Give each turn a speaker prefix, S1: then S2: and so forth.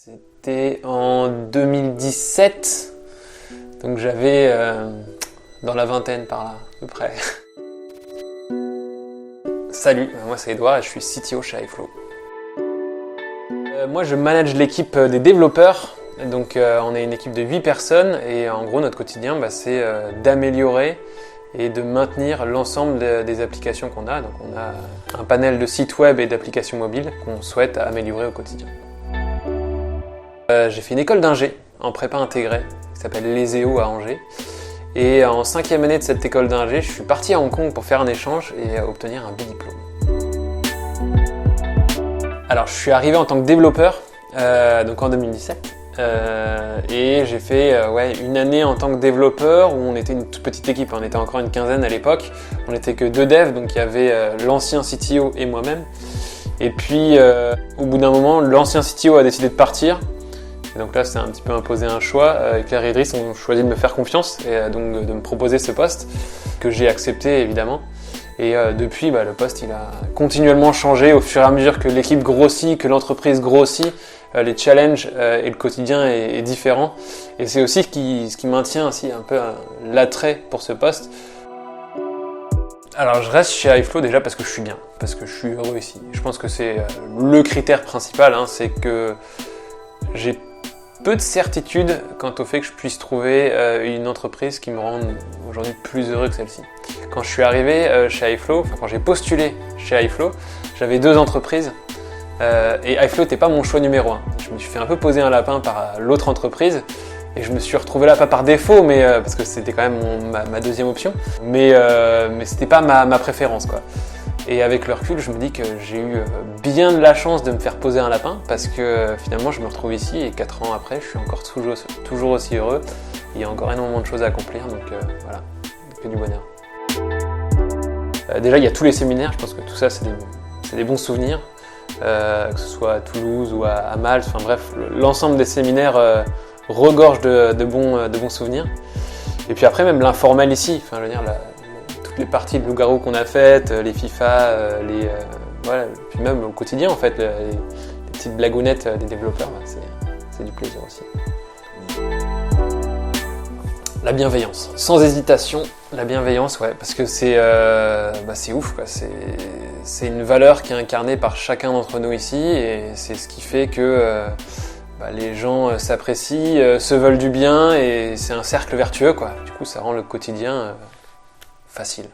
S1: C'était en 2017, donc j'avais dans la vingtaine par là, à peu près. Salut, moi c'est Edouard et je suis CTO chez iFlow. Moi je manage l'équipe des développeurs, donc on est une équipe de 8 personnes et en gros notre quotidien c'est d'améliorer et de maintenir l'ensemble des applications qu'on a. Donc on a un panel de sites web et d'applications mobiles qu'on souhaite améliorer au quotidien. J'ai fait une école d'ingé en prépa intégrée qui s'appelle l'ESEO à Angers. Et en 5e année de cette école d'ingé, je suis parti à Hong Kong pour faire un échange et obtenir un bidiplôme. Alors je suis arrivé en tant que développeur donc en 2017 et j'ai fait une année en tant que développeur où on était une toute petite équipe, on était encore une quinzaine à l'époque, on n'était que 2 devs, donc il y avait l'ancien CTO et moi-même. Et puis au bout d'un moment, l'ancien CTO a décidé de partir. Et donc là, c'est un petit peu imposé un choix. Claire et Idriss ont choisi de me faire confiance et donc de me proposer ce poste que j'ai accepté évidemment. Et depuis, le poste il a continuellement changé au fur et à mesure que l'équipe grossit, que l'entreprise grossit. Les challenges et le quotidien est différent. Et c'est aussi ce qui maintient aussi un peu l'attrait pour ce poste. Alors je reste chez iFlow déjà parce que je suis bien, parce que je suis heureux ici. Je pense que c'est le critère principal, c'est que j'ai peu de certitude quant au fait que je puisse trouver une entreprise qui me rende aujourd'hui plus heureux que celle-ci. Quand je suis arrivé chez iFlow, quand j'ai postulé chez iFlow, j'avais 2 entreprises et iFlow n'était pas mon choix numéro 1. Je me suis fait un peu poser un lapin par l'autre entreprise et je me suis retrouvé là pas par défaut, mais parce que c'était quand même ma deuxième option, mais c'était pas ma préférence quoi. Et avec le recul, je me dis que j'ai eu bien de la chance de me faire poser un lapin parce que finalement je me retrouve ici et 4 ans après, je suis encore toujours aussi heureux. Il y a encore énormément de choses à accomplir, donc voilà, que du bonheur. Déjà, il y a tous les séminaires, je pense que tout ça c'est des bons souvenirs, que ce soit à Toulouse ou à Malte, enfin bref, l'ensemble des séminaires regorge de bons souvenirs. Et puis après, même l'informel ici, enfin je veux dire, toutes les parties de loup-garou qu'on a faites, les FIFA, puis même au quotidien en fait, les petites blagounettes des développeurs, c'est du plaisir aussi. La bienveillance, sans hésitation, la bienveillance, parce que c'est ouf quoi. C'est une valeur qui est incarnée par chacun d'entre nous ici et c'est ce qui fait que les gens s'apprécient, se veulent du bien et c'est un cercle vertueux quoi. Du coup, ça rend le quotidien facile.